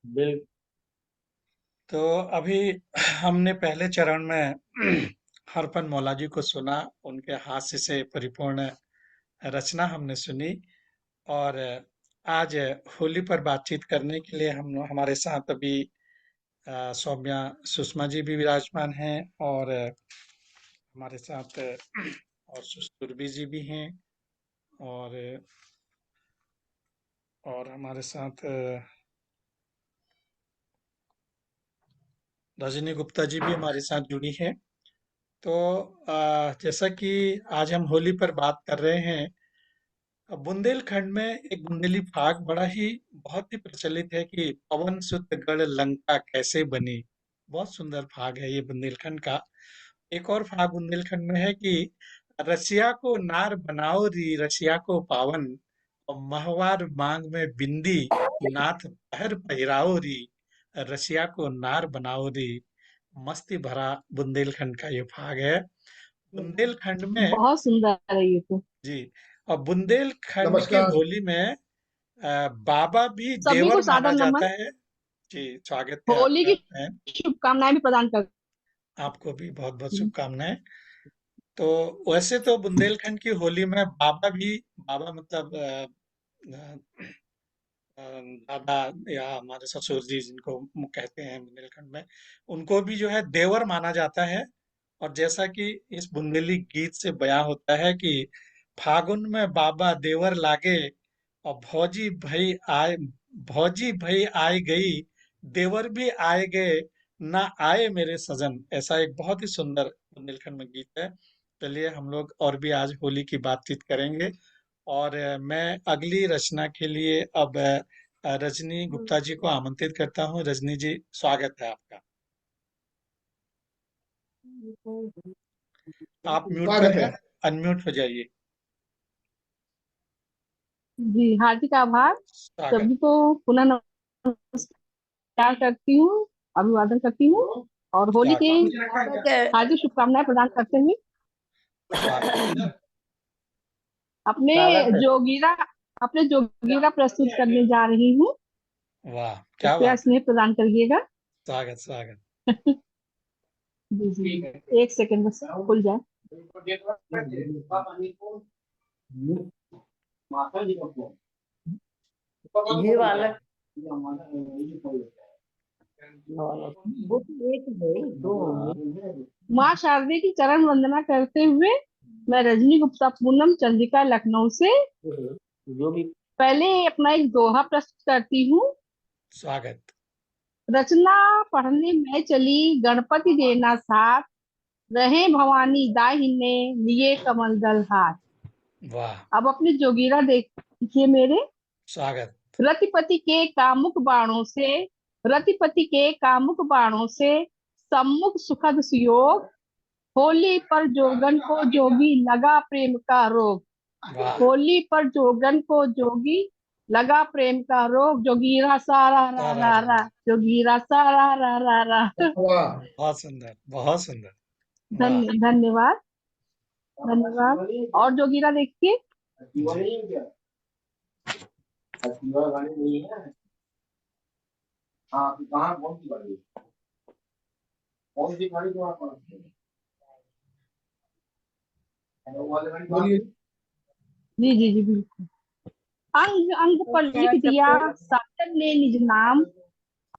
Bill तो अभी हमने पहले चरण में हरपन मौला जी को सुना, उनके हास्य से परिपूर्ण रचना हमने सुनी। और आज होली पर बातचीत करने के लिए हम हमारे साथ अभी सौम्या सुषमा जी भी विराजमान हैं, और हमारे साथ और सुरभि जी भी हैं, और हमारे साथ रजनी गुप्ता जी भी हमारे साथ जुड़ी हैं। तो जैसा कि आज हम होली पर बात कर रहे हैं, बुंदेलखंड में एक बुंदेली फाग बड़ा ही बहुत ही प्रचलित है कि पवन सुत गढ़ लंका कैसे बनी। बहुत सुंदर फाग है ये बुंदेलखंड का। एक और फाग बुंदेलखंड में है कि रसिया को नार बनाओ री रसिया को पावन, और महवार मांग में बिंदी नाथ पहर पहिराओ री रसिया को नार बनाओ री। मस्ती भरा बुंदेलखंड का ये भाग है। बुंदेलखंड में, बहुत सुंदर है ये तो। जी, और बुंदेलखंड की नमस्कार। होली में बाबा भी सभी देवर को माना सादर जाता नमन। है। जी, स्वागत है होली आपका की बहन। शुभकामनाएं भी प्रदान करती आपको भी बहुत बहुत हूँ। शुभकामनाएं। तो वैसे तो बुंदेलखंड की होली में बाबा मतलब दादा या हमारे ससुर जी जिनको कहते हैं बुंदेलखंड में, उनको भी जो है देवर माना जाता है। और जैसा कि इस बुंदेली गीत से बयां होता है कि फागुन में बाबा देवर लागे, और भौजी भई आए गई, देवर भी आए गए, ना आए मेरे सजन। ऐसा एक बहुत ही सुंदर बुंदेलखंड में गीत है। चलिए हम लोग और भी आज होली की बातचीत करेंगे। और मैं अगली रचना के लिए अब रजनी गुप्ता जी को आमंत्रित करता हूँ। रजनी जी, स्वागत है आपका। आप म्यूट पर स्वागत है। हैं, अनम्यूट हो जाइए। जी, हार्दिक आभार। स्वागत। सभी को पुनः नमस्कार करती हूँ, अभिवादन करती हूँ और होली की स्वागत। हार्दिक शुभकामनाएं प्रदान करते हुए स्वागत। अपने स्वागत है। जोगीरा अपने जोगीरा प्रस्तुत करने जा रही हूँ। वाह, क्या कृपया बात है। स्नेह प्रदान करिएगा। स्वागत स्वागत। जी जी, एक सेकंड बस खुल जाए। ये वाला वो तो एक है, दो होंगे। माँ शारदे की चरण वंदना करते हुए मैं रजनी गुप्ता, पूनम चंद्रिका, लखनऊ से जो भी पहले अपना एक दोहा प्रस्तुत करती हूँ। स्वागत। रचना पढ़ने में चली, गणपति देना साथ, रहे भवानी दाहिने, लिए कमल दल हाथ। वाह। अब अपने जोगीरा देखिए मेरे। स्वागत। रतिपति के कामुक बाणों से, रतिपति के कामुक बाणों से सम्मुख सुखद सुयोग, होली पर जोगन को जोगी लगा प्रेम का रोग। वाह। होली पर जोगन को जोगी लगा प्रेम का रोग, जोगीरा सारा रा सारा रा रा रा, रा। जोगीरा सारा रा रा रा। वाह। बहुत सुंदर, बहुत सुंदर। वाह। धन्यवाद। धन्यवाद। और जोगीरा देखिए। जी। हाँ, तो कहाँ कौन सी गाड़ी है? कौन सी गाड़ी जो आप वो वाले गाड़ी बोलिए। जी जी जी बिल्कुल। अंग अंग पर लिख दिया साजन ने निज नाम,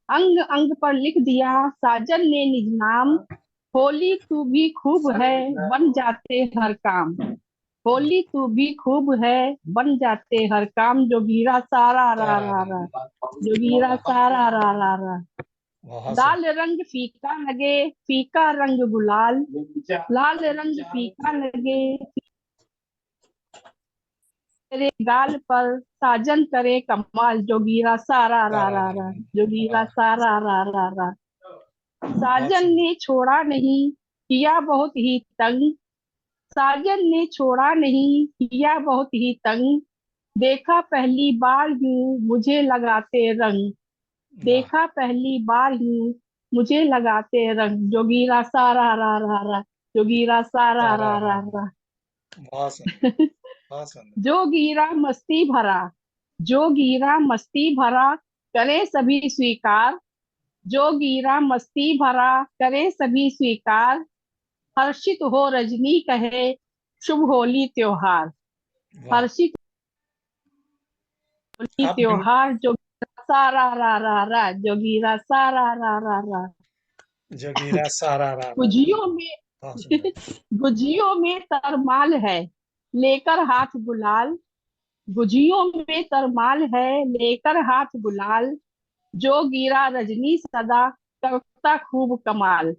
अंग अंग पर लिख दिया साजन ने निज नाम। होली तू भी खूब है, बन जाते हर काम। होली तू भी खूब है, बन जाते हर काम। जोगीरा सारा रा सारा रा रा रा, रा। जोगीरा सारा रा रा रा। बहुत लाल सुंदर। रंग फीका लगे, फीका रंग गुलाल, लाल रंग फीका लगे तेरे गाल पर, साजन करे कमाल। जोगीरा सारा रा सारा रा रा रा, रा। जोगीरा वाह, सारा रा रा रा। बहुत साजन सुंदर। ने छोड़ा नहीं, किया बहुत ही तंग। साजन ने छोड़ा नहीं, किया बहुत ही तंग। देखा पहली बार यूं मुझे लगाते रंग, वाह। देखा पहली बार यूं मुझे लगाते रंग। जोगीरा सारा रा रा रा, जोगीरा सारा सारा रा रा रा रा। रा। बहुत सुंदर, बहुत सुंदर। जोगीरा मस्ती भरा, जोगीरा मस्ती भरा, करे सभी स्वीकार। जोगीरा मस्ती भरा करे सभी स्वीकार। हर्षित हो रजनी कहे शुभ होली त्योहार। वाह। हर्षित होली आप म्यूट। त्योहार। जोगीरा सारा रा जोगीरा सारा रा। जोगीरा सारा रा रा। गुजियों में बहुत सुंदर। गुजियों में तरमाल है लेकर हाथ गुलाल। गुजियों में तरमाल है लेकर हाथ गुलाल। जो गिरा रजनी सदा करता खूब कमाल।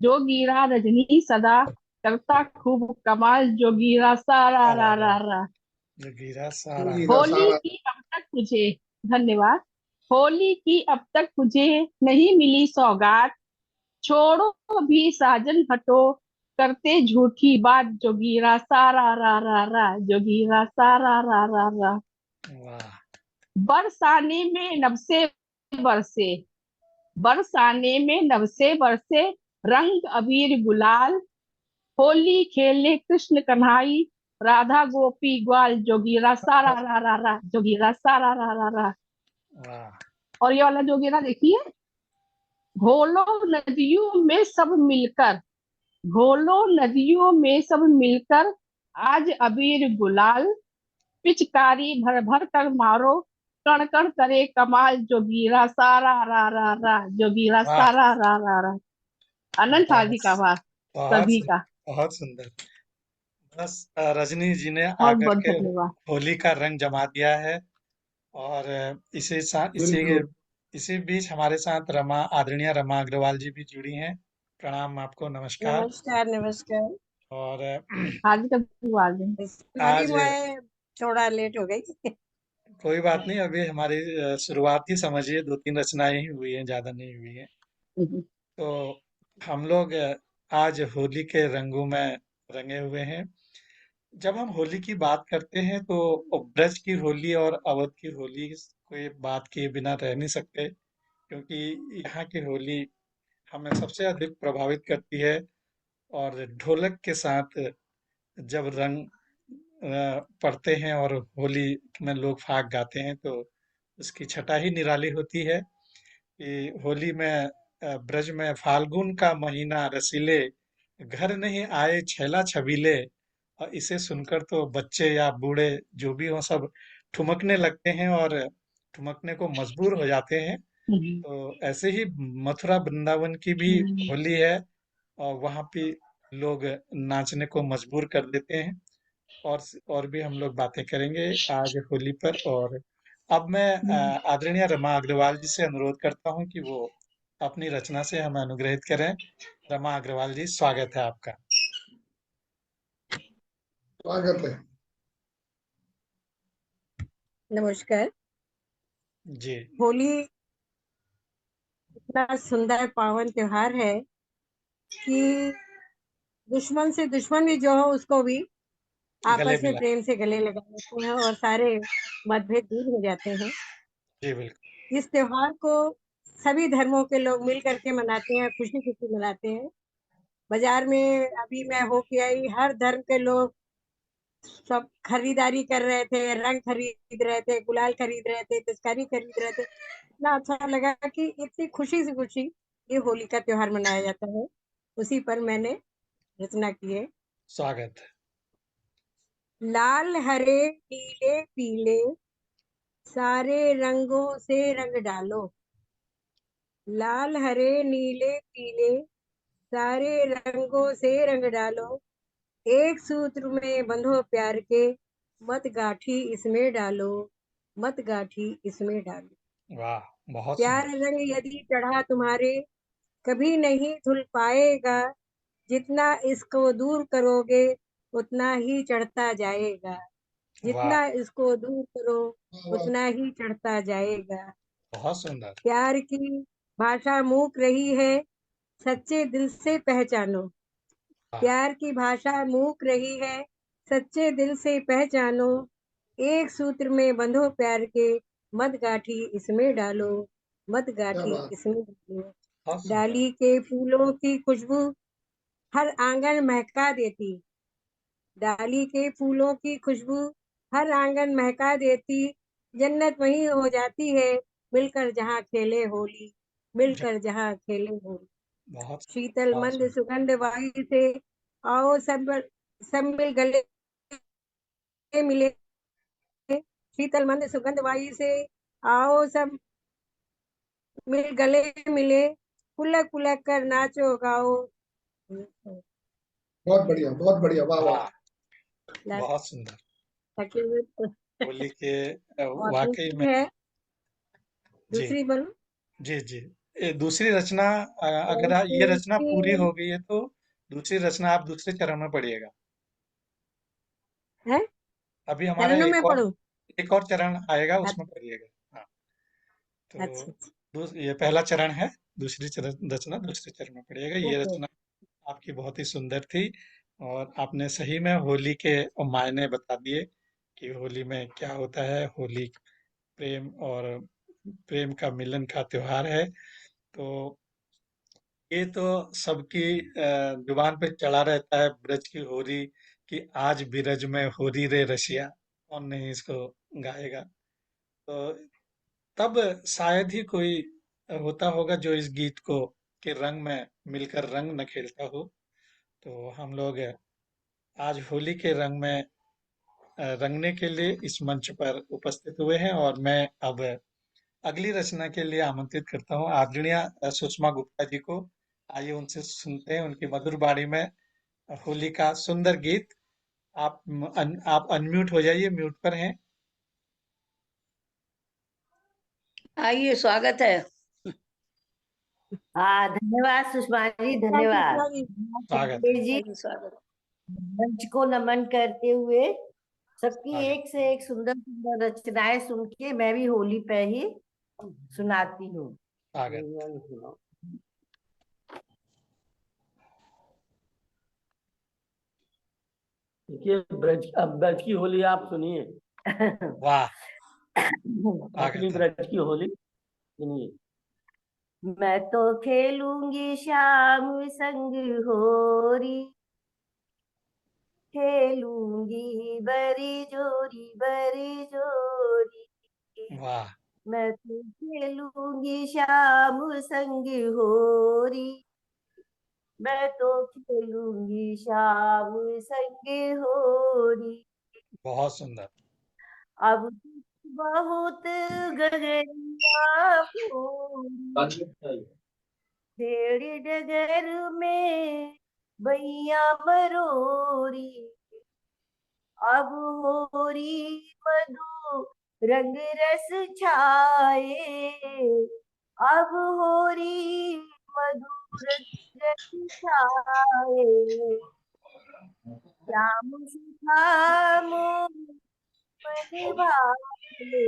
जो गिरा रजनी सदा करता खूब कमाल। जो गिरा सारा वाह वाह वाह। रा। जोगीरा सारा रा। जोगीरा होली सारा। की अब तक मुझे धन्यवाद। होली की अब तक मुझे नहीं मिली सौगात। छोड़ो भी साजन हटो करते झूठी बात। जोगीरा सारा रा जोगीरा सारा रा। वाह। बरसाने में नभ से बरसे। बरसाने में नभ से बरसे रंग अबीर गुलाल। होली खेले कृष्ण कन्हाई राधा गोपी ग्वाल। जोगीरा सारा रा जोगीरा सारा रा। वाह। और ये वाला जोगीरा देखिए। घोलो नदियों में सब मिलकर। घोलो नदियों में सब मिलकर आज अबीर गुलाल। पिचकारी भर भर कर मारो कण कण करे कमाल। जोगीरा सारा रा जोगीरा वाह। सारा रा। अनंत बहुत हार्दिक आभार बहुत सभी का। बहुत सुंदर। बस रजनी जी ने बहुत आकर बहुत के धन्यवाद। होली का रंग जमा दिया है। और इसी बिल्कुल। इसी बीच हमारे साथ आदरणीय रमा अग्रवाल जी भी जुड़ी हैं। प्रणाम आपको, नमस्कार। नमस्कार नमस्कार। और हार्दिक अभिवादन। सॉरी आज मैं थोड़ा लेट हो गई। कोई बात नहीं, अभी हमारी शुरुआत ही समझिए, 2-3 रचनाएं ही हुई हैं, ज्यादा नहीं हुई हैं। तो हम लोग आज होली के रंगों में रंगे हुए हैं। जब हम होली की बात करते हैं तो ब्रज की होली और अवध की होली को ये बात किए बिना रह नहीं सकते, क्योंकि यहाँ की होली हमें सबसे अधिक प्रभावित करती है। और ढोलक के साथ जब रंग पड़ते हैं और होली में लोग फाग गाते हैं, तो उसकी छटा ही निराली होती है। कि होली में ब्रज में फाल्गुन का महीना रसीले, घर नहीं आए छैला छबीले। और इसे सुनकर तो बच्चे या बूढ़े जो भी हों, सब ठुमकने लगते हैं और ठुमकने को मजबूर हो जाते हैं। तो ऐसे ही मथुरा वृंदावन की भी होली है, और वहाँ पे लोग नाचने को मजबूर कर देते हैं। और भी हम लोग बातें करेंगे आज होली पर। और अब मैं आदरणीय रमा अग्रवाल जी से अनुरोध करता हूं कि वो अपनी रचना से हमें अनुग्रहित करें। रमा अग्रवाल जी, स्वागत है आपका। स्वागत है। नमस्कार। जी। होली इतना सुंदर पावन त्योहार है कि दुश्मन से दुश्मन भी जो हो उसको भी गले आपस में मिला। प्रेम से गले लगा लेते हैं और सारे मतभेद दूर हो जाते हैं। जी बिल्कुल। इस त्योहार को सभी धर्मों के लोग मिल करके मनाते हैं, खुशी खुशी मनाते हैं। बाजार में अभी मैं होके आई, हर धर्म के लोग सब खरीदारी कर रहे थे, रंग खरीद रहे थे, गुलाल खरीद रहे थे, पिचकारी खरीद रहे थे। इतना अच्छा लगा कि इतनी खुशी से खुशी ये होली का त्योहार मनाया जाता है। उसी पर मैंने रचना की है। स्वागत है। लाल हरे नीले पीले सारे रंगों से रंग डालो। लाल हरे नीले पीले सारे रंगों से रंग डालो। एक सूत्र में बंधो प्यार के मत गाठी इसमें डालो। मत गाठी इसमें डालो। वाह, बहुत प्यार सुंदर। रंग यदि चढ़ा तुम्हारे कभी नहीं धुल पाएगा। जितना इसको दूर करोगे उतना ही चढ़ता जाएगा। वाह, जितना इसको दूर करो उतना ही चढ़ता जाएगा। बहुत सुंदर। प्यार की भाषा मूक रही है सच्चे दिल से पहचानो। वाह। प्यार की भाषा मूक रही है सच्चे दिल से पहचानो। एक सूत्र में बंधो प्यार के मत गाठी इसमें डालो। मत गाठी इसमें डालो। बहुत सुंदर। डाली के फूलों की खुशबू हर आंगन महका देती। डाली के फूलों की खुशबू हर आंगन महका देती। जन्नत वहीं हो जाती है मिलकर जहाँ खेले होली, मिलकर जहाँ खेले होली। बहुत शीतल बहुत मंद सुंदर। सुगंध वायु से आओ सब मिल गले मिले। शीतल मंद सुगंध वायु से आओ सब मिल गले मिले, पुलक पुलक कर नाचो गाओ। बहुत बढ़िया, वाह वाह। वाह, बहुत सुंदर। और होली के वाकई में। दूसरी है, जी दूसरी बोलो। जी जी। ये दूसरी रचना अगर ये जैसे रचना पूरी कि हो गई है तो दूसरी रचना आप दूसरे चरण में पढ़िएगा। है, अभी हमारा चरणों में पढ़ो। एक और चरण आएगा, अच्छा उसमें पढ़िएगा। हाँ, अच्छा तो ये पहला चरण है। दूसरी रचना दूसरे चरण में पढ़िएगा। ये ओके। रचना आपकी बहुत ही सुंदर थी और आपने सही में होली के मायने बता दिए कि होली में क्या होता है। होली प्रेम और प्रेम का मिलन का त्योहार है। तो ये तो सबकी जुबान पे चढ़ा रहता है, ब्रज की होरी, कि आज बिरज में होरी रे रसिया। कौन नहीं इसको गाएगा। तो तब शायद ही कोई होता होगा जो इस गीत को के रंग में मिलकर रंग न खेलता हो। तो हम लोग आज होली के रंग में रंगने के लिए इस मंच पर उपस्थित हुए हैं और मैं अब अगली रचना के लिए आमंत्रित करता हूँ आदरणीय सुषमा गुप्ता जी को। आइए उनसे सुनते हैं उनकी मधुर वाणी में होली का सुंदर गीत। आप अनम्यूट हो जाइए, म्यूट पर हैं। आइए, स्वागत है। हाँ, धन्यवाद सुषमा जी, धन्यवाद। स्वागत है। जी, मंच को नमन करते हुए सबकी स्वागत। एक से एक सुंदर सुंदर रचनाएं सुन के मैं भी होली पे ही सुनाती हूँ। स्वागत। देखिए, ब्रज की होली आप सुनिए। वाह, असली स्वागत है। ब्रज की होली सुनिए। मैं तो खेलूंगी शाम संग होरी, खेलूंगी बरी जोरी। वाह, मैं तो खेलूंगी शाम संग होरी, मैं तो खेलूंगी शाम संग होरी। बहुत सुंदर। अब बहुत गगरिया फूली, तेरी डगर में बैया बरोरी। अब होरी मधु रंग रस छाए, अब होरी मधु रंग रस छाए। श्याम सुधा मोर मन भाए,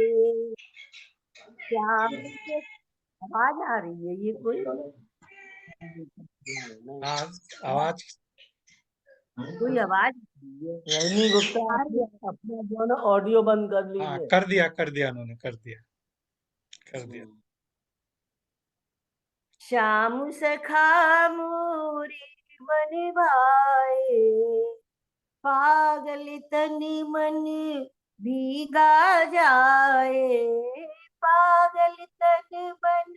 श्याम से आवाज आ रही है ये कोई आवाज कोई आवाज आ रही है। रजनी गुप्ता, आ रही अपना अपना जो है ना ऑडियो बंद कर हाँ, लीजिए। कर दिया उन्होंने, कर दिया। श्याम सखा मोरे मन भाए, पागल तन मन भीगा जाए, पागल तन मन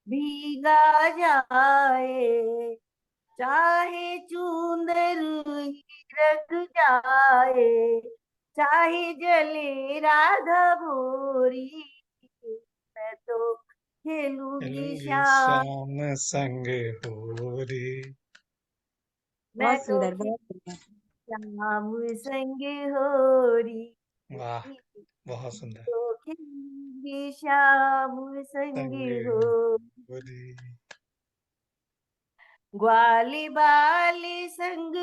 भीगा जाए। चाहे चूंदर ही रख जाए, चाहे जले राधा भोरी। मैं तो खेलूंगी खेलूंगी शाम, शाम संग होरी। मैं बहुत तो सुंदर, बहुत सुंदर। शाम संग होरी। वाह, बहुत सुंदर। तो खेलूंगी शाम संग संग होरी। होरी। ग्वाली बाली संग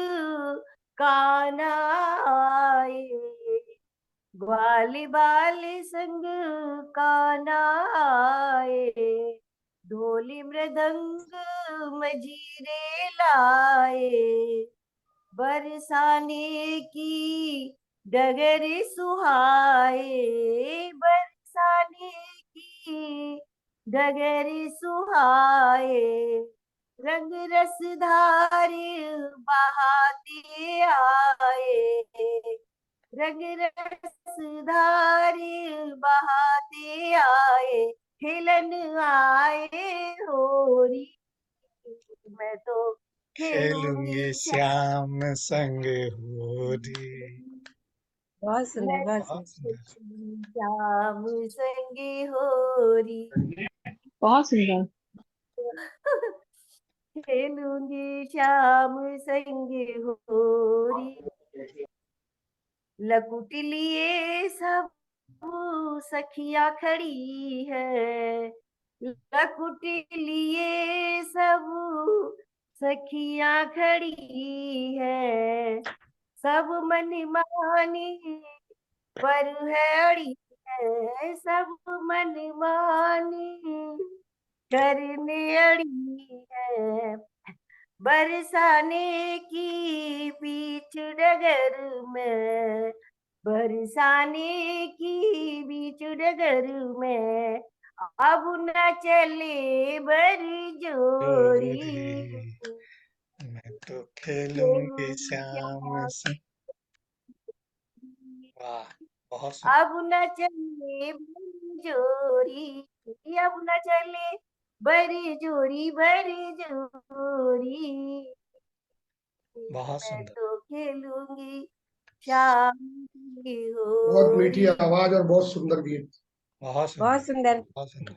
कान्हा आए, ग्वाली बाली संग कान्हा आए। ढोली मृदंग मजीरे लाए, बरसाने की डगर सुहाए, बरसाने की डगर सुहाए। रंग रस धारे बहाते आए, रंग रस रस धार बहाते आए, खेलन आए होरी। मैं तो खेलूंगी खेलूंगी श्याम संग होरी। बहुत सुंदर, मैं बहुत बहुत सुंदर। सुंदर। श्याम संगी होरी। बहुत सुंदर। खेलूंगी श्याम संगी होरी। लकुट लिए सब सखियां खड़ी है, लकुट लिए सब सखियां खड़ी है। सब मनमानी पर है अड़ी है, सब मनमानी करने अड़ी है। बरसाने की बीच डगर में, बरसाने की बीच डगर में, अब न चले बरजोरी। जोरी मैं तो खेलूंगी खेलूंगी श्याम श्याम संग। वाह, बहुत सुंदर। अब न चले बरजोरी, अब न चले बरजोरी बरजोरी। बहुत मैं सुंदर। तो खेलूंगी शाम की बहुत मीठी होली। आवाज और बहुत सुंदर गीत। बहुत बहुत सुंदर। सुंदर। बहुत सुंदर।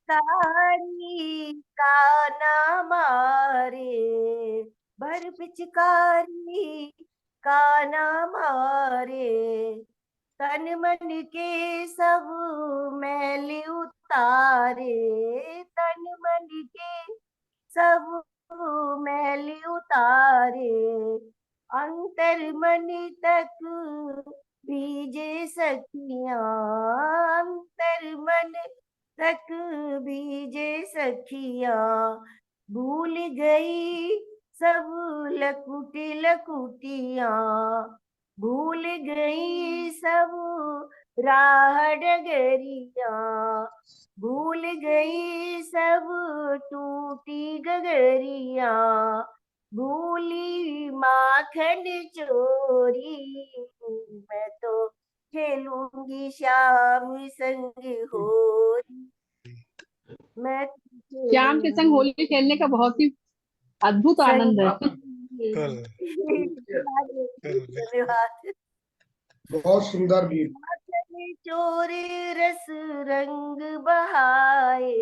तारी का ना मारे, भर पिचकारी का ना मारे। तन मन के सब मैल उतारे, तन मन के सब मैल उतारे। अंतर मन तक भीजे सखियां, अंतर मन तक भीजे सखियां। भूल गई सब लकुट लकुटियां, भूल गई सब राह डगरिया। भूल गई सब टूटी गगरिया, भूली माखन चोरी। मैं तो खेलूंगी श्याम संग होरी। मैं तो श्याम के संग खेलूंगी होली खेलने का बहुत ही अद्भुत आनंद है। बिल्कुल। बिल्कुल। धन्यवाद। बहुत सुंदर गीत। माखन चोर रस रंग बहाए,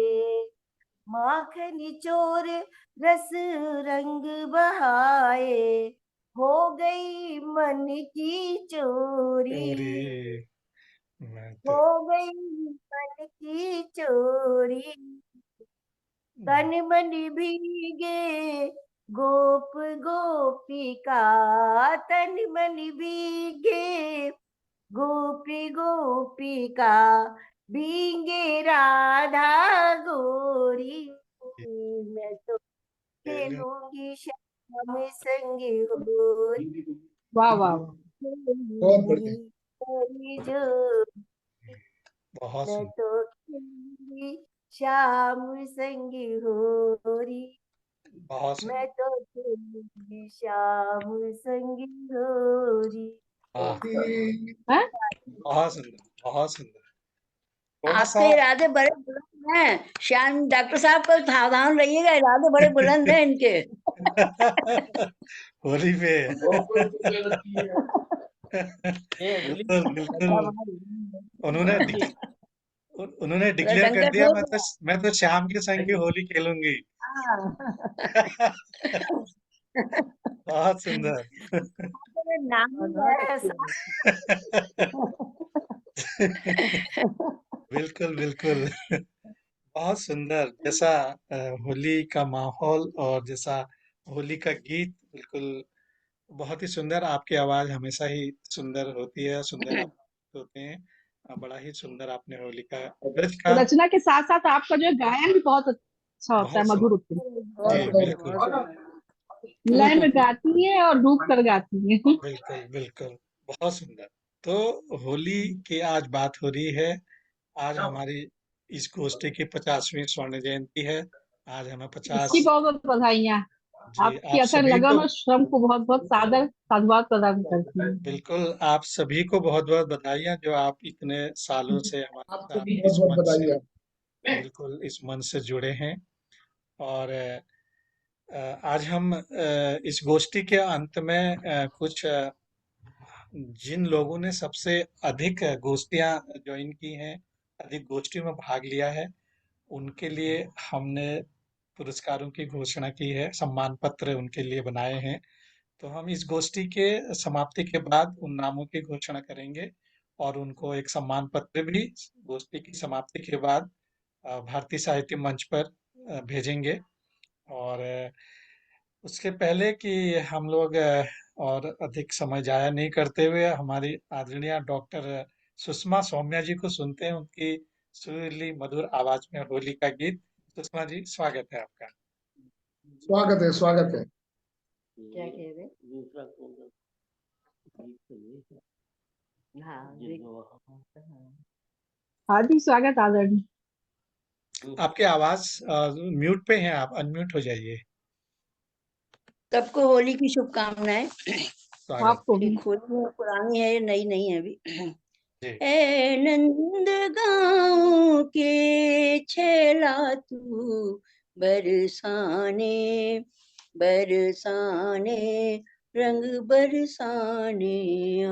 माखन चोर रस रंग बहाए। हो गई मन की चोरी, चोरी मैं हो तो गई मन की चोरी। तन मन भीगे गोप गोपिका, तन मन भीगे गोपी गोपिका, भीगे राधा गोरी। मैं तो खेलूं। खेलूंगी श्याम संग होली, वाह वाह वाह। बहुत खेलूंगी बढ़िया। होली जो। बहुत मैं सुंदर। तो खेलूंगी श्याम संग होली, बहुत मैं सुंदर। तो खेलूंगी श्याम संग होली। वाह, हैं? बहुत सुंदर। बहुत सुंदर। थोड़ा सा आपके इरादे बड़े बुलंद हैं श्याम डॉक्टर साहब, को सावधान रहिएगा, इरादे बड़े बुलंद हैं इनके। होली पे ये होली बिल्कुल बिल्कुल। उन्होंने होली उन्होंने अरे डिक्लेयर कर डंका दिया, ठोक रहा मैं तो शाम के संग ही होली खेलूंगी। बहुत सुंदर। मेरा नाम ही है ऐसा। बिल्कुल बिल्कुल। बहुत सुंदर। जैसा होली का माहौल और जैसा होली का गीत, बिल्कुल बहुत ही सुंदर। आपकी आवाज हमेशा ही सुंदर होती है, सुंदर आप होते हैं। बड़ा ही सुंदर आपने होली का ब्रज का रचना के साथ साथ आपका जो है गायन भी बहुत अच्छा होता है, बहुत मधुर सुंदर। होता है। बहुत जी सुंदर, बिल्कुल। बहुत सुंदर। लय में गाती है और डूब कर गाती है। बिल्कुल बिल्कुल। बहुत सुंदर। तो होली की आज बात हो रही है। आज हमारी इस गोष्ठी की 50वीं स्वर्ण जयंती है। आज हमें इसकी 50। बहुत बहुत बधाइयाँ। जी, आपकी आप अथक सभी लगन को और श्रम को बहुत बहुत सादर साधुवाद प्रदान करती हूँ। बिल्कुल, आप सभी को बहुत-बहुत बधाइयाँ जो आप इतने सालों से हमारे आपको साथ भी बहुत इस बहुत मंच से बधाई बिल्कुल इस मंच से जुड़े हैं। और आज हम इस गोष्ठी के अंत में कुछ जिन लोगों ने सबसे अधिक गोष्ठियां ज्वाइन की हैं, अधिक गोष्ठियों में भाग लिया है, उनके लिए हमने पुरस्कारों की घोषणा की है, सम्मान पत्र उनके लिए बनाए हैं। तो हम इस गोष्ठी के समाप्ति के बाद उन नामों की घोषणा करेंगे और उनको एक सम्मान पत्र भी गोष्ठी की समाप्ति के बाद भारतीय साहित्य मंच पर भेजेंगे। और उसके पहले कि हम लोग और अधिक समय जाया नहीं करते हुए हमारी आदरणीय डॉक्टर सुषमा सौम्या जी को सुनते हैं, उनकी सुरीली मधुर आवाज में होली का गीत। सुषमा जी, स्वागत है आपका। स्वागत है, स्वागत है। क्या कह रहे? दूसरा कौन सा? हाँ हार्दिक स्वागत आदरणीय। आपकी आवाज म्यूट पे है, आप अनम्यूट हो जाइए। सबको होली की शुभकामनाएं। स्वागत आपको भी। एक होली है, पुरानी है, नई नहीं है अभी। जी। ए नंद गाँव के छेला तू बरसाने बरसाने रंग बरसाने आ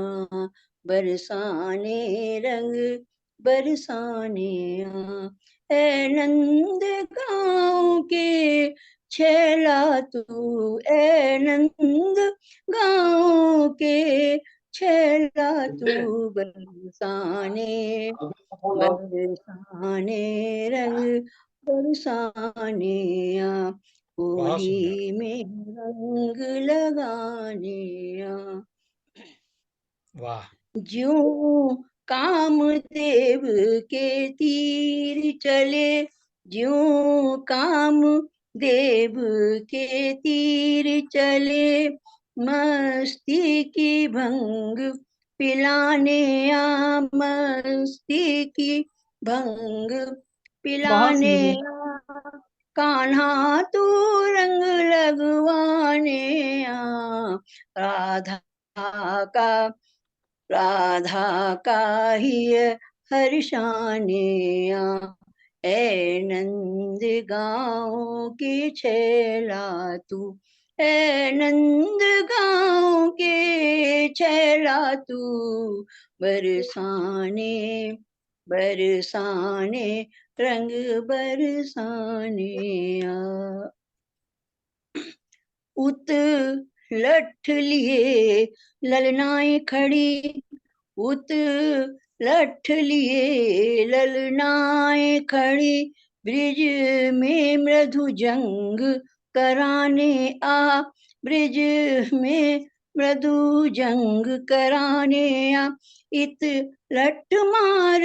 बरसाने रंग बरसाने आ। ए नंद गाँव के छेला तू ए नंद गाँव के छेला तू बरसाने बरसाने रंग बरसाने आ बहुत सुंदर। होली में रंग लगाने आ। वाह। ज्यों कामदेव के तीर चले ज्यों कामदेव के तीर चले मस्ती की भंग पिलाने आ मस्ती की भंग बहुत पिलाने सुंदर। आ कान्हा तू रंग लगवाने आ राधा का राधा का ही हर्षाने आ ए नंद गाँव की छेला तू ए नंद गाँव के छेला तू बरसाने बरसाने रंग बरसाने आ। उत लठ लिए ललनाएं खड़ी उत लठ लिए ललनाएं खड़ी ब्रिज में मृदु जंग कराने आ ब्रिज में मृदु जंग कराने आ इत लठ मार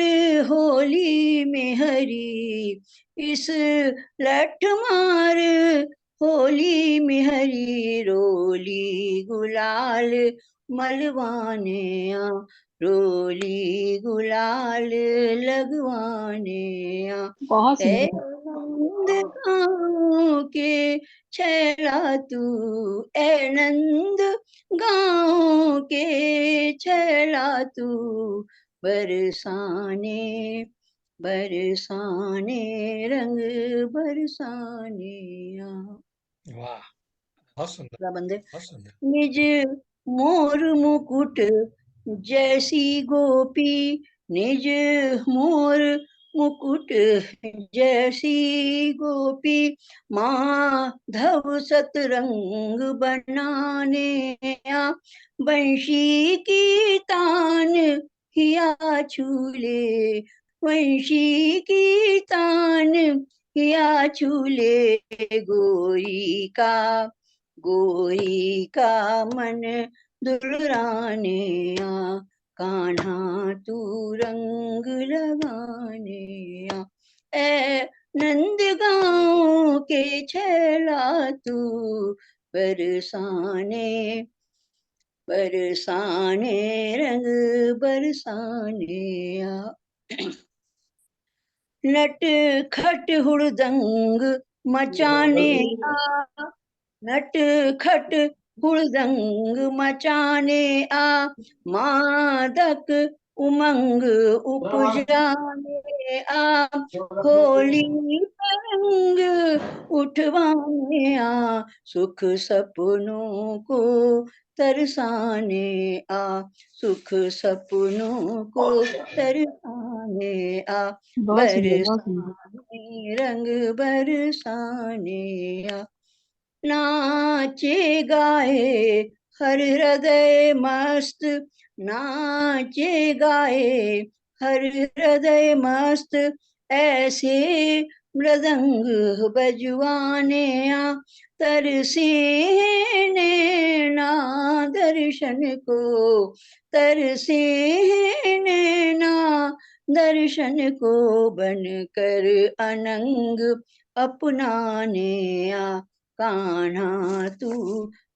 होली में हरी इस लठ मार होली में हरी रोली गुलाल मलवाने आ रोली गुलाल लगवाने आ बहुत ए सुंदर। नंद गाँव के छेला तू ए नंद गाँव के छेला तू बरसाने बरसाने रंग बरसाने आ। वाह, बहुत सुंदर, बंदे बहुत सुंदर। निज मोर मुकुट जैसी गोपी निज मोर मुकुट जैसी गोपी माधव सतरंग बनाने आ बंशी की तान हिया छूले वंशी की तान हिया छूले गोरी का मन दुलराने आ कान्हा तू रंग लगाने आ ए नंद गाँव के छेला तू बरसाने बरसाने रंग बरसाने आ। नट खट हुड़दंग मचाने आ नट खट हुड़दंग मचाने आ, मादक उमंग उपजाने आ, होली तरंग उठवाने आ, सुख सपनों को तरसाने आ, सुख सपनों को तरसाने आ, बहुत सुंदर, बहुत सुंदर। बरसाने रंग बरसाने आ, नाचे गाए हर हृदय मस्त, नाचे गाए हर हृदय मस्त, ऐसे मृदंग बजवाने आ, तरसे नैना दर्शन को, तरसे नैना दर्शन को, बनकर अनंग अपनाने आ, कान्हा तू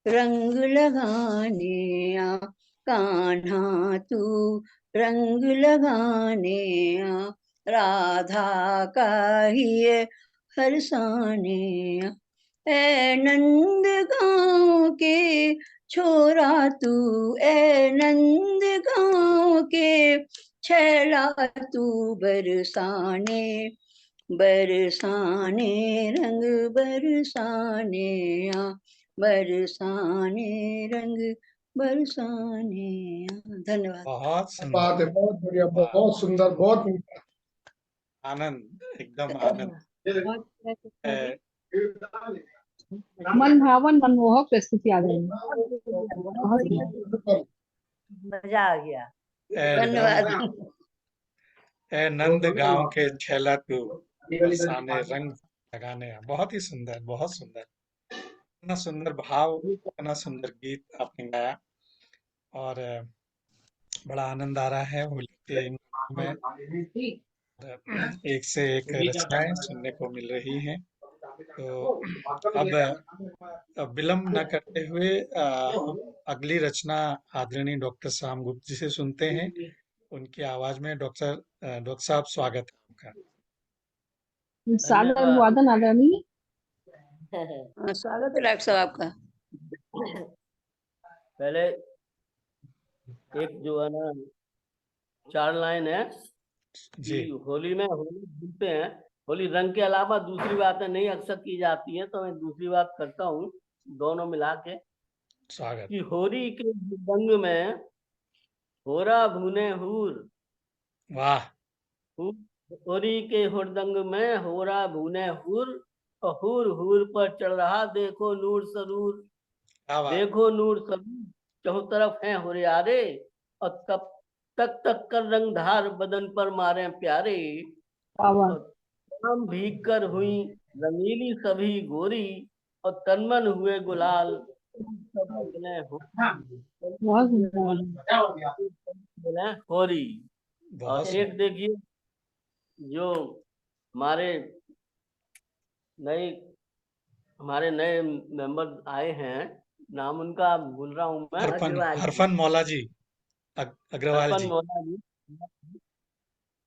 रंग लगाने आ, कान्हा तू रंग लगाने आ, राधा का ही हरसाने आ, ए नंद गांव के छोरा तू, ए नंद गांव के छैला तू, बरसाने बरसाने रंग बरसाने आ, बरसाने रंग बरसाने आ। धन्यवाद। बहुत सुंदर, बात है, बहुत बढ़िया, बहुत सुंदर, बहुत मीठा। आनंद, एकदम आनंद। बहुत अच्छा ए, मन भावन मनमोहक प्रस्तुति आ रही है। बहुत सुंदर। बिल्कुल। मजा आ गया। ए धन्यवाद। नंद, ए नंद गांव के छैला तू, बरसाने रंग लगाने आ। बहुत ही सुंदर, बहुत सुंदर। इतना सुंदर भाव, इतना सुंदर गीत आपने गाया और बड़ा आनंद आ रहा है होली के इन दिनों में। एक से एक रचनाएं सुनने को मिल रही हैं। तो अब विलंब न करते हुए हम अगली रचना आदरणीय डॉक्टर श्याम गुप्त जी से सुनते हैं। उनकी आवाज में डॉक्टर साहब, स्वागत है आपका। सादर धन्यवाद। अभिवादन आदरणीय। स्वागत है डॉक्टर साहब आपका। पहले एक जो है ना 4 लाइन है जी, कि होली में होली भूलते हैं, होली रंग के अलावा दूसरी बातें नहीं अक्सर की जाती हैं, तो मैं दूसरी बात करता हूँ दोनों मिला के स्वागत। कि होली के रंग में होरा भुने हूर, वाह, होरी के हुरदंग में होरा भुने हुर, और हुर हुर पर चढ़ रहा देखो नूर सरूर, क्या बात। देखो नूर सरूर चौं तरफ है हुरियारे, और तब तक कर रंग धार बदन पर मारे प्यारे, वाह, और तमाम भीग कर हुई रंगीली सभी गोरी, और तनमन हुए गुलाल सब निकले बहुत सुंदर। बोले होरी। बहुत और सुंदर। एक देखिए जो हमारे नए हमारे नए मेंबर आए हैं, नाम उनका भूल रहा हूँ मैं, हरफन मौला जी, अग्रवाल अर्पण जी। मौला जी,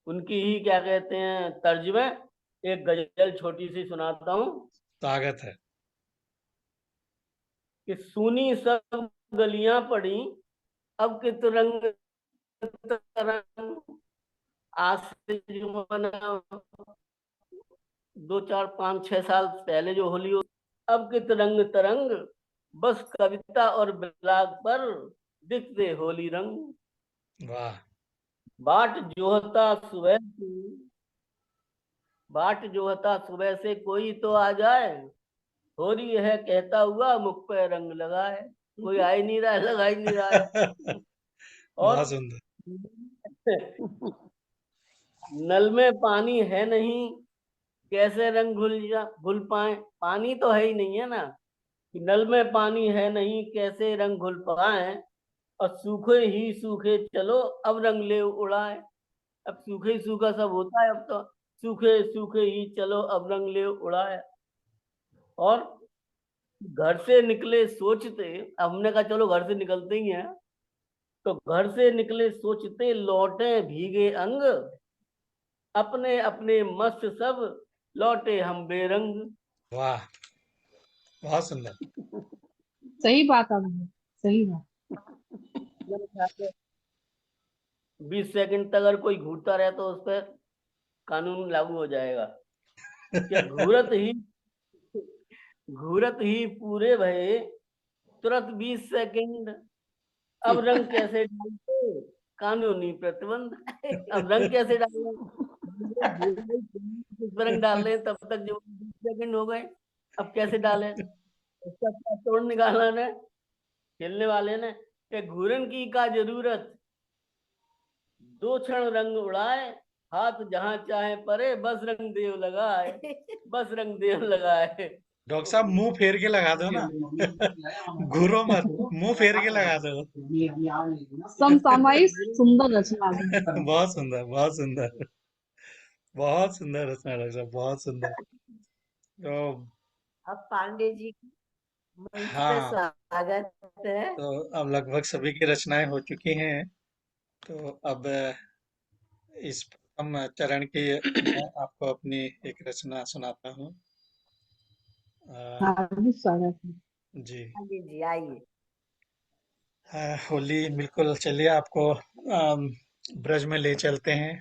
उनकी ही क्या कहते हैं तर्ज में एक गजल छोटी सी सुनाता हूँ स्वागत है। कि सुनी सब गलियां पड़ी अब कित रंग तरंग, आज से जो मना 2 4 5 6 साल पहले जो होली हो, अब कित रंग तरंग, बस कविता और बिलाग पर दिखते होली रंग, वाह, बाट जोहता सुबह से, बाट जोहता सुबह से कोई तो आ जाए, होली है कहता हुआ मुख पे रंग लगाए, कोई आ ही नहीं रहा है, लगा ही नहीं रहा है। और बहुत सुंदर। नल में पानी है नहीं कैसे रंग घुल पाए, पानी तो है ही नहीं है ना, कि नल में पानी है नहीं कैसे रंग घुल पाए, और सूखे ही सूखे चलो अब रंग ले उड़ाए, अब सूखे ही सूखा सब होता है, अब तो सूखे सूखे ही चलो अब रंग ले उड़ाए। और घर से निकले सोचते, अब हमने कहा चलो घर से निकलते ही हैं, तो घर से निकले सोचते लौटे भीगे अंग, अपने अपने मस्त सब लौटे हम बेरंग। वाह, बहुत सुंदर। सही बात आपने, सही बात। 20 सेकंड तक अगर कोई घूरता रहे तो उस पर कानून लागू हो जाएगा। क्या घूरत ही पूरे भये तुरंत 20 सेकंड। अब रंग कैसे डालते, कानूनी प्रतिबंध। अब रंग कैसे डालें, जिस पर रंग डाल रहे तब तक जो 20 सेकंड हो गए, अब कैसे डालें, उसका क्या तोड़ निकालना है खेलने वाले ने। कि घूरन की का जरूरत, 2 क्षण रंग उड़ाए, हाथ जहां चाहे परे, बस रंग देव लगाए, बस रंग देव लगाए। डॉक्टर साहब मुंह फेर के लगा दो ना। घूरो मत, मुंह फेर के लगा दो। समसामयिक सुंदर रचना है। बहुत सुंदर, बहुत सुंदर, बहुत सुंदर रचना डॉक्टर साहब, बहुत सुंदर। तो अब पांडे जी की मंच पे हाँ, स्वागत है। तो अब लगभग सभी की रचनाएं हो चुकी हैं। तो अब इस प्रथम चरण की मैं आपको अपनी एक रचना सुनाता हूँ। अ, हार्दिक स्वागत है। जी। पांडे जी आइए। होली बिल्कुल, चलिए आपको ब्रज में ले चलते हैं।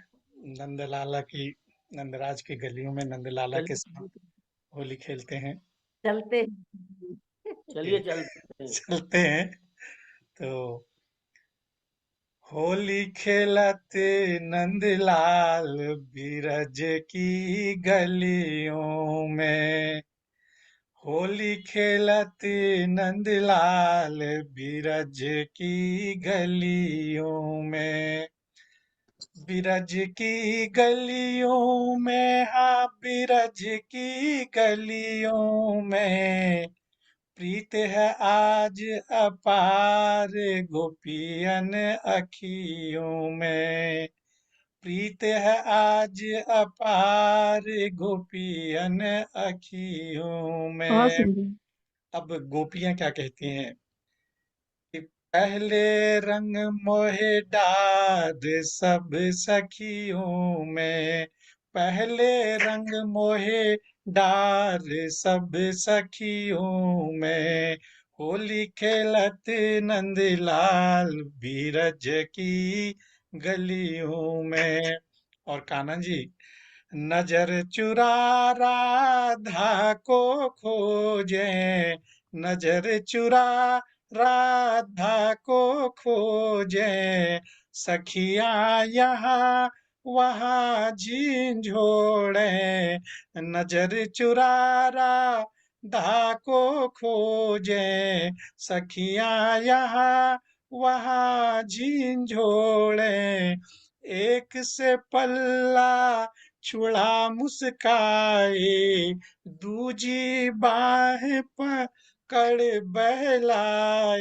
नंदलाला की, नंदराज की गलियों में नंदलाला के साथ होली खेलते हैं। चलते हैं। चलिए चलते हैं। चलते हैं। तो होली खेलते नंदलाल बीरज की गलियों में। होली खेलते नंदलाल बीरज की गलियों में। बिरज की गलियों में, हाँ बिरज की गलियों में, प्रीत है आज अपार गोपियन अखियों में। प्रीत है आज अपार गोपियन अखियों बहुत में। सुंदर। अब गोपियां क्या कहती हैं कि पहले रंग मोहे डार सब सखियों में। पहले रंग मोहे डार सब सखियों में। होली खेलत नंदलाल बीरज की गलियों में। और कान्हा जी, नजर चुरा राधा को खोजे। नजर चुरा राधा को खोजे। सखिया यहाँ वहाँ झिंझोड़े। नजर चुरा राधा को खोजे। सखिया यहाँ वहाँ झिंझोड़े। एक से पल्ला छुड़ा मुस्काए, दूजी बाह पकड़ बहलाए।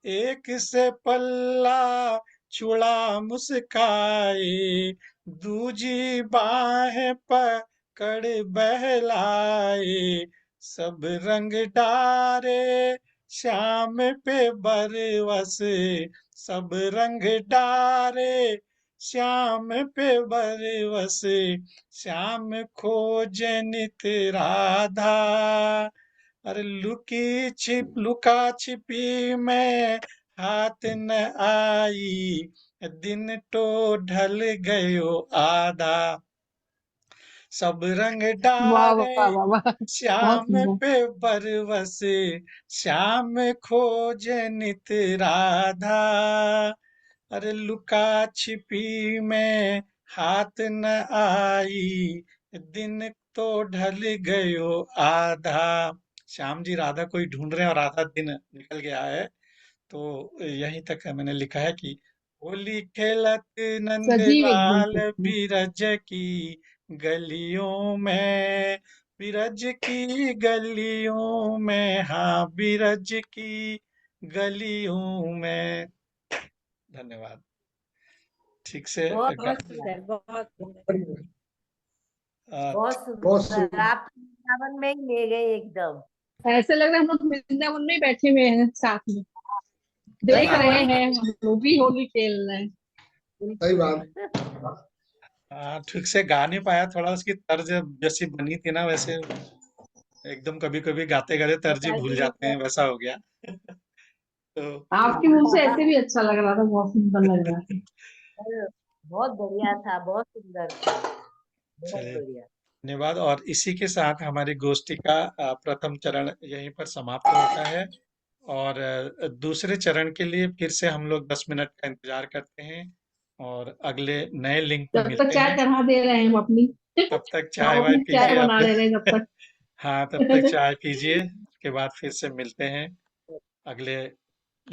एक से पल्ला छुड़ा मुस्काए, दूजी बाह पकड़ बहलाए। सब रंग डारे श्याम पे बरवस। सब रंग डारे श्याम पे बरवस। श्याम खोज नित राधा। अरे लुका छिपी में हाथ न आई, दिन तो ढल गयो आधा। सब रंग वाह डारे वाह वाह वाह, बहुत श्याम सुंदर। पे बरवस। श्याम खोज नित राधा। अरे लुका छिपी में हाथ न आई, दिन तो ढल गयो आधा। श्याम जी राधा कोई ढूंढ रहे हैं और आधा दिन निकल गया है। तो यहीं तक मैंने लिखा है कि होली खेलत सजीव एकदम नंदलाल से। बीरज की गलियों में। बीरज की गलियों में, हाँ बीरज की गलियों में। धन्यवाद। ठीक से बहुत गा, सुंदर, बहुत सुंदर। बढ़िया, आ, बहुत बहुत सुंदर, सुंदर। आप तो वृंदावन में ही ले गए एकदम। ऐसे लग रहा है हम लोग वृंदावन में ही बैठे हुए हैं साथ में, वही देख हाँ, रहे होली हैं, हम लोग भी होली खेल रहे हैं। सही बिल्कुल। बात। ठीक से गा नहीं पाया, थोड़ा उसकी तर्ज जैसी बनी थी ना वैसे एकदम कभी कभी गाते गाते तर्ज भूल जाते हैं, वैसा हो गया। तो आपके मुंह से ऐसे भी अच्छा लग रहा था, बहुत सुंदर लग रहा था। बहुत बढ़िया था, बहुत सुंदर था, बहुत चलिए, बढ़िया। धन्यवाद। और इसी के साथ हमारी गोष्ठी का प्रथम चरण यहीं पर समाप्त होता है। और दूसरे चरण के लिए फिर से हम लोग 10 मिनट का इंतजार करते हैं और अगले नए लिंक पे जब तक मिलते चाय हैं। चढ़ा दे रहे हैं हम अपनी। तब तक हम चाय वाय अपनी चाय पीजिए बना आप। ले रहे हैं जब तक। हाँ, तब तक चाय पीजिए, उसके बाद फिर से मिलते हैं अगले